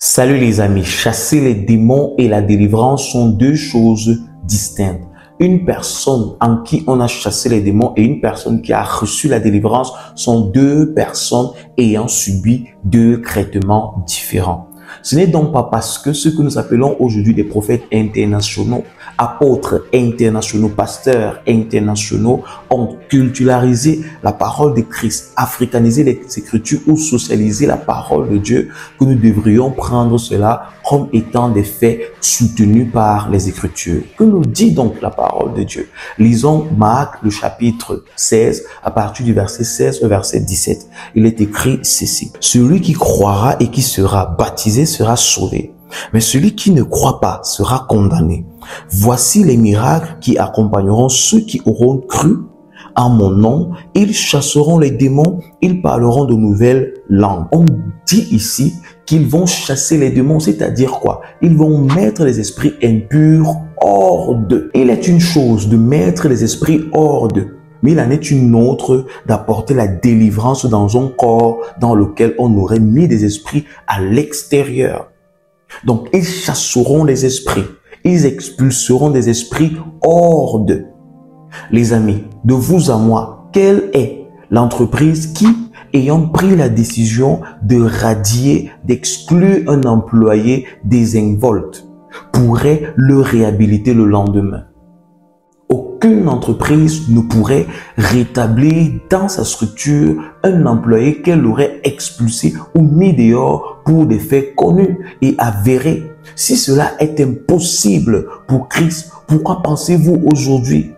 Salut les amis, chasser les démons et la délivrance sont deux choses distinctes. Une personne en qui on a chassé les démons et une personne qui a reçu la délivrance sont deux personnes ayant subi deux traitements différents. Ce n'est donc pas parce que ce que nous appelons aujourd'hui des prophètes internationaux, apôtres internationaux, pasteurs internationaux ont culturalisé la parole de Christ, africanisé les Écritures ou socialisé la parole de Dieu que nous devrions prendre cela comme étant des faits soutenus par les Écritures. Que nous dit donc la parole de Dieu? Lisons Marc, le chapitre 16, à partir du verset 16 au verset 17. Il est écrit ceci: « Celui qui croira et qui sera baptisé sera sauvé, mais celui qui ne croit pas sera condamné. Voici les miracles qui accompagneront ceux qui auront cru en mon nom. Ils chasseront les démons, ils parleront de nouvelles langues. » On dit ici qu'ils vont chasser les démons, c'est-à-dire quoi? Ils vont mettre les esprits impurs hors d'eux. Il est une chose de mettre les esprits hors d'eux, mais il en est une autre d'apporter la délivrance dans un corps dans lequel on aurait mis des esprits à l'extérieur. Donc, ils chasseront les esprits. Ils expulseront des esprits hors d'eux. Les amis, de vous à moi, quelle est l'entreprise qui, ayant pris la décision de radier, d'exclure un employé désinvolte, pourrait le réhabiliter le lendemain? Aucune entreprise ne pourrait rétablir dans sa structure un employé qu'elle aurait expulsé ou mis dehors pour des faits connus et avérés. Si cela est impossible pour Christ, pourquoi pensez-vous aujourd'hui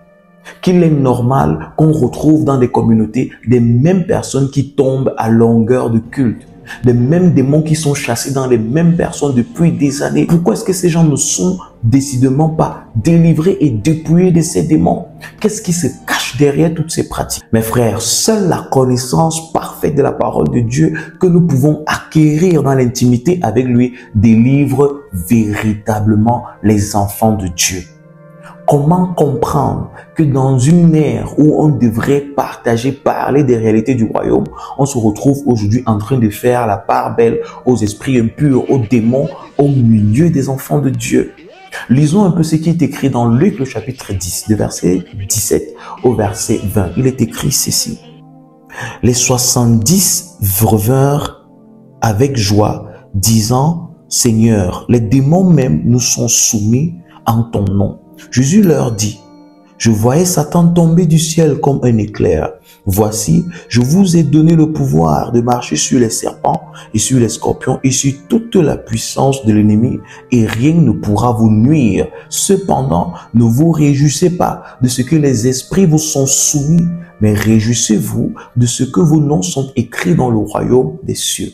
qu'il est normal qu'on retrouve dans des communautés des mêmes personnes qui tombent à longueur de culte, des mêmes démons qui sont chassés dans les mêmes personnes depuis des années? Pourquoi est-ce que ces gens ne sont décidément pas délivrés et dépouillés de ces démons? Qu'est-ce qui se cache derrière toutes ces pratiques? Mes frères, seule la connaissance parfaite de la parole de Dieu que nous pouvons acquérir dans l'intimité avec lui délivre véritablement les enfants de Dieu. Comment comprendre que dans une ère où on devrait parler des réalités du royaume, on se retrouve aujourd'hui en train de faire la part belle aux esprits impurs, aux démons, au milieu des enfants de Dieu? Lisons un peu ce qui est écrit dans Luc, le chapitre 10, de verset 17 au verset 20. Il est écrit ceci: « Les 70 revinrent avec joie, disant, « Seigneur, les démons même nous sont soumis en ton nom. » Jésus leur dit: « Je voyais Satan tomber du ciel comme un éclair. Voici, je vous ai donné le pouvoir de marcher sur les serpents et sur les scorpions et sur toute la puissance de l'ennemi, et rien ne pourra vous nuire. Cependant, ne vous réjouissez pas de ce que les esprits vous sont soumis, mais réjouissez-vous de ce que vos noms sont écrits dans le royaume des cieux. »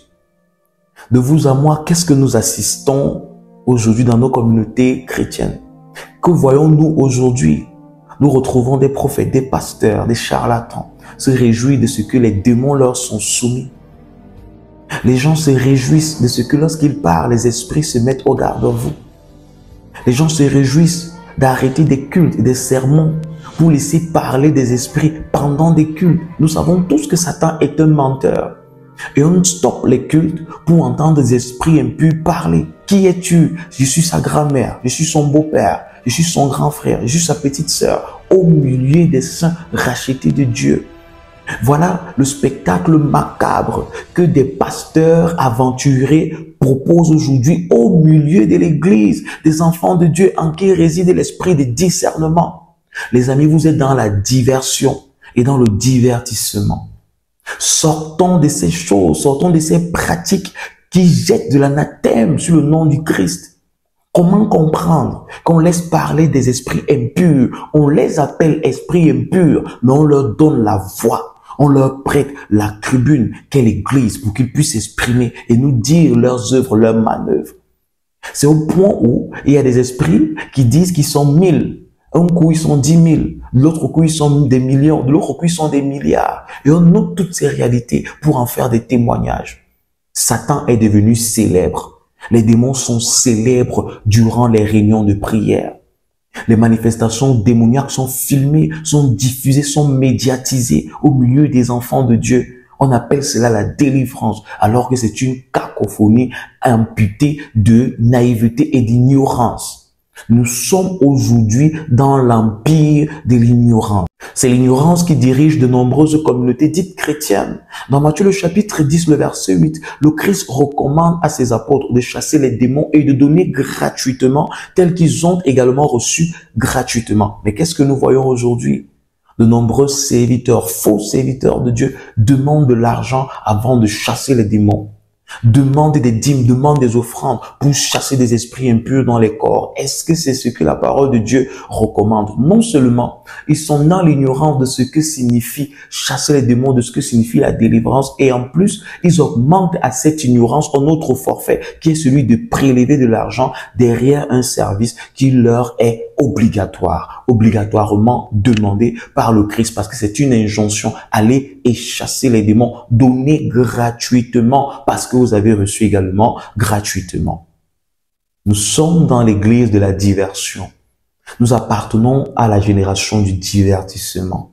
De vous à moi, qu'est-ce que nous assistons aujourd'hui dans nos communautés chrétiennes? Que voyons-nous aujourd'hui? Nous retrouvons des prophètes, des pasteurs, des charlatans se réjouir de ce que les démons leur sont soumis. Les gens se réjouissent de ce que lorsqu'ils parlent, les esprits se mettent au garde-à-vous. Les gens se réjouissent d'arrêter des cultes et des sermons pour laisser parler des esprits pendant des cultes. Nous savons tous que Satan est un menteur. Et on stoppe les cultes pour entendre des esprits impurs parler. Qui es-tu? Je suis sa grand-mère, je suis son beau-père, je suis son grand frère, je suis sa petite sœur, au milieu des saints rachetés de Dieu. Voilà le spectacle macabre que des pasteurs aventurés proposent aujourd'hui au milieu de l'église, des enfants de Dieu en qui réside l'esprit de discernement. Les amis, vous êtes dans la diversion et dans le divertissement. Sortons de ces choses, sortons de ces pratiques qui jettent de l'anathème sur le nom du Christ. Comment comprendre qu'on laisse parler des esprits impurs? On les appelle esprits impurs, mais on leur donne la voix. On leur prête la tribune qu'est l'église pour qu'ils puissent s'exprimer et nous dire leurs œuvres, leurs manœuvres. C'est au point où il y a des esprits qui disent qu'ils sont 1000. Un coup, ils sont 10 000. De l'autre coup, ils sont des millions. De l'autre coup, ils sont des milliards. Et on note toutes ces réalités pour en faire des témoignages. Satan est devenu célèbre. Les démons sont célèbres durant les réunions de prière. Les manifestations démoniaques sont filmées, sont diffusées, sont médiatisées au milieu des enfants de Dieu. On appelle cela la délivrance, alors que c'est une cacophonie imputée de naïveté et d'ignorance. Nous sommes aujourd'hui dans l'empire de l'ignorance. C'est l'ignorance qui dirige de nombreuses communautés dites chrétiennes. Dans Matthieu le chapitre 10, le verset 8, le Christ recommande à ses apôtres de chasser les démons et de donner gratuitement, tels qu'ils ont également reçu gratuitement. Mais qu'est-ce que nous voyons aujourd'hui? De nombreux serviteurs, faux serviteurs de Dieu, demandent de l'argent avant de chasser les démons. Demandent des dîmes, demandent des offrandes pour chasser des esprits impurs dans les corps. Est-ce que c'est ce que la parole de Dieu recommande? Non seulement, ils sont dans l'ignorance de ce que signifie chasser les démons, de ce que signifie la délivrance, et en plus, ils augmentent à cette ignorance un autre forfait, qui est celui de prélever de l'argent derrière un service qui leur est obligatoire, obligatoirement demandé par le Christ, parce que c'est une injonction. Allez et chasser les démons, donnez gratuitement, parce que vous avez reçu également gratuitement. Nous sommes dans l'église de la diversion. Nous appartenons à la génération du divertissement.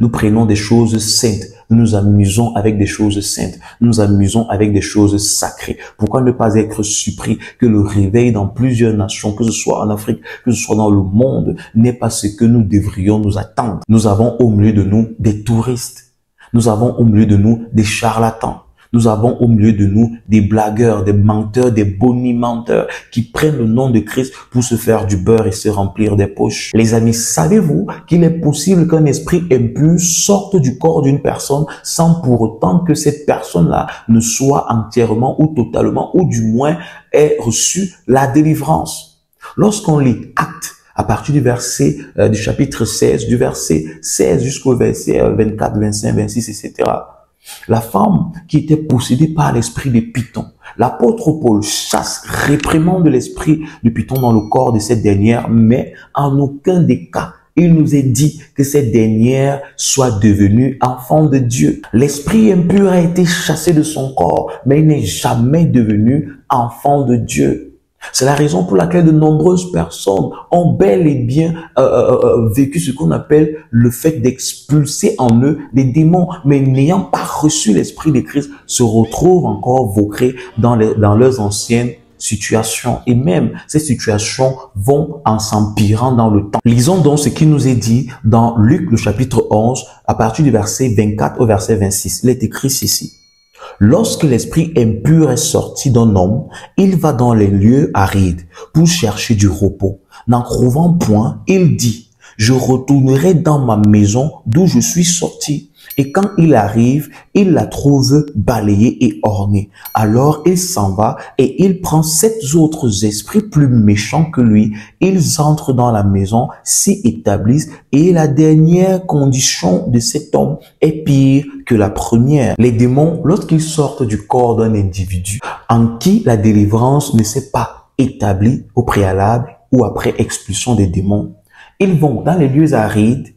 Nous prenons des choses saintes, nous nous amusons avec des choses saintes, nous nous amusons avec des choses sacrées. Pourquoi ne pas être surpris que le réveil dans plusieurs nations, que ce soit en Afrique, que ce soit dans le monde, n'est pas ce que nous devrions nous attendre? Nous avons au milieu de nous des touristes. Nous avons au milieu de nous des charlatans. Nous avons au milieu de nous des blagueurs, des menteurs, des bonimenteurs qui prennent le nom de Christ pour se faire du beurre et se remplir des poches. Les amis, savez-vous qu'il est possible qu'un esprit impur sorte du corps d'une personne sans pour autant que cette personne-là ne soit entièrement ou totalement ou du moins ait reçu la délivrance? Lorsqu'on lit Actes, à partir du verset du chapitre 16, du verset 16 jusqu'au verset 24, 25, 26, etc., la femme qui était possédée par l'esprit de Python, l'apôtre Paul chasse, réprimande l'esprit de Python dans le corps de cette dernière, mais en aucun des cas, il nous est dit que cette dernière soit devenue enfant de Dieu. L'esprit impur a été chassé de son corps, mais il n'est jamais devenu enfant de Dieu. C'est la raison pour laquelle de nombreuses personnes ont bel et bien vécu ce qu'on appelle le fait d'expulser en eux des démons, mais n'ayant pas reçu l'esprit de Christ, se retrouvent encore vaucrés dans leurs anciennes situations. Et même ces situations vont en s'empirant dans le temps. Lisons donc ce qui nous est dit dans Luc le chapitre 11, à partir du verset 24 au verset 26. Il est écrit ceci. Lorsque l'esprit impur est sorti d'un homme, il va dans les lieux arides pour chercher du repos. N'en trouvant point, il dit, je retournerai dans ma maison d'où je suis sorti. Et quand il arrive, il la trouve balayée et ornée. Alors il s'en va et il prend 7 autres esprits plus méchants que lui. Ils entrent dans la maison, s'y établissent et la dernière condition de cet homme est pire que la première. Les démons, lorsqu'ils sortent du corps d'un individu en qui la délivrance ne s'est pas établie au préalable ou après expulsion des démons, ils vont dans les lieux arides,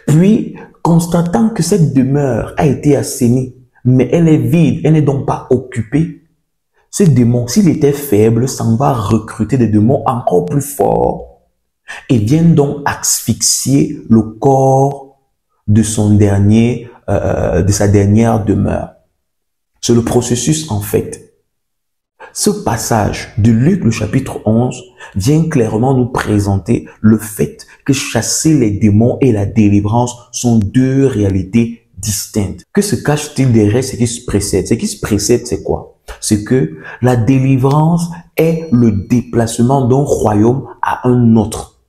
puis constatant que cette demeure a été assainie, mais elle est vide, elle n'est donc pas occupée, ce démon, s'il était faible, s'en va recruter des démons encore plus forts et viennent donc asphyxier le corps de son dernier, de sa dernière demeure. C'est le processus en fait. Ce passage de Luc, le chapitre 11, vient clairement nous présenter le fait que chasser les démons et la délivrance sont 2 réalités distinctes. Que se cache-t-il derrière ce qui se précède? Ce qui se précède, c'est quoi? C'est que la délivrance est le déplacement d'un royaume à un autre.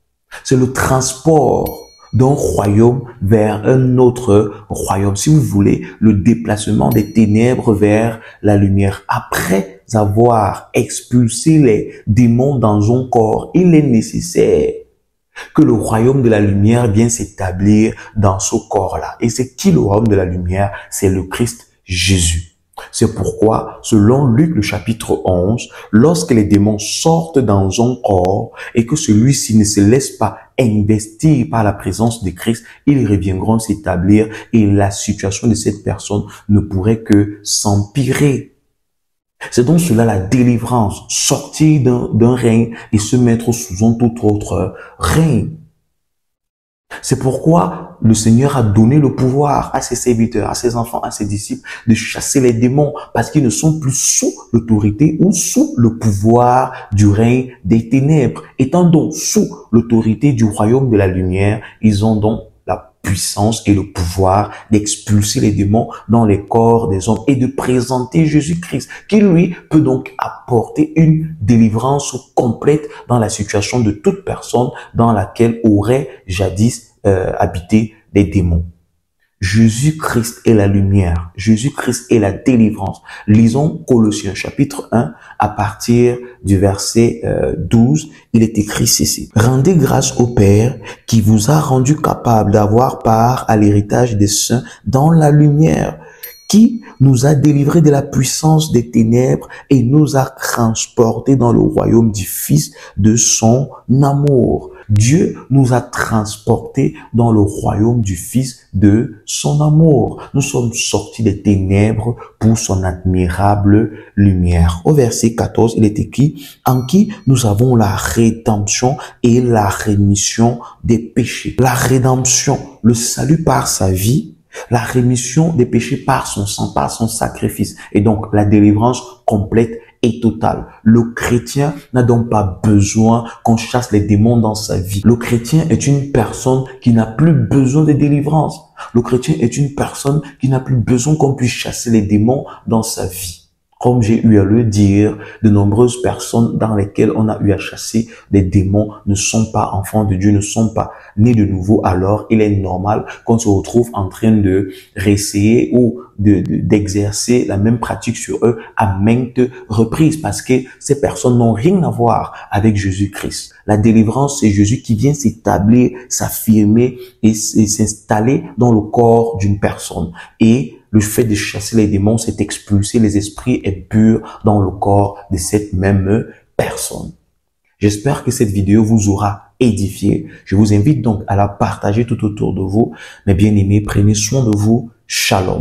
C'est le transport d'un royaume vers un autre royaume. Si vous voulez, le déplacement des ténèbres vers la lumière. Après avoir expulsé les démons dans un corps, il est nécessaire que le royaume de la lumière vienne s'établir dans ce corps-là. Et c'est qui le royaume de la lumière? C'est le Christ Jésus. C'est pourquoi, selon Luc le chapitre 11, lorsque les démons sortent dans un corps et que celui-ci ne se laisse pas investir par la présence de Christ, ils reviendront s'établir et la situation de cette personne ne pourrait que s'empirer. C'est donc cela la délivrance, sortir d'un règne et se mettre sous un tout autre règne. C'est pourquoi le Seigneur a donné le pouvoir à ses serviteurs, à ses enfants, à ses disciples de chasser les démons parce qu'ils ne sont plus sous l'autorité ou sous le pouvoir du règne des ténèbres. Étant donc sous l'autorité du royaume de la lumière, ils ont donc la puissance et le pouvoir d'expulser les démons dans les corps des hommes et de présenter Jésus-Christ, qui lui peut donc apporter une délivrance complète dans la situation de toute personne dans laquelle aurait jadis habité des démons. Jésus-Christ est la lumière. Jésus-Christ est la délivrance. Lisons Colossiens chapitre 1 à partir du verset 12. Il est écrit ceci. Rendez grâce au Père qui vous a rendu capable d'avoir part à l'héritage des saints dans la lumière, qui nous a délivrés de la puissance des ténèbres et nous a transportés dans le royaume du Fils de son amour. Dieu nous a transportés dans le royaume du Fils de son amour. Nous sommes sortis des ténèbres pour son admirable lumière. Au verset 14, il est écrit, en qui nous avons la rédemption et la rémission des péchés. La rédemption, le salut par sa vie, la rémission des péchés par son sang, par son sacrifice. Et donc, la délivrance complète et totale. Le chrétien n'a donc pas besoin qu'on chasse les démons dans sa vie. Le chrétien est une personne qui n'a plus besoin de délivrance. Le chrétien est une personne qui n'a plus besoin qu'on puisse chasser les démons dans sa vie. Comme j'ai eu à le dire, de nombreuses personnes dans lesquelles on a eu à chasser des démons ne sont pas enfants de Dieu, ne sont pas nés de nouveau. Alors, il est normal qu'on se retrouve en train de réessayer ou d'exercer la même pratique sur eux à maintes reprises parce que ces personnes n'ont rien à voir avec Jésus-Christ. La délivrance, c'est Jésus qui vient s'établir, s'affirmer et s'installer dans le corps d'une personne. Et le fait de chasser les démons, c'est expulser les esprits impurs dans le corps de cette même personne. J'espère que cette vidéo vous aura édifié. Je vous invite donc à la partager tout autour de vous. Mes bien-aimés, prenez soin de vous. Shalom.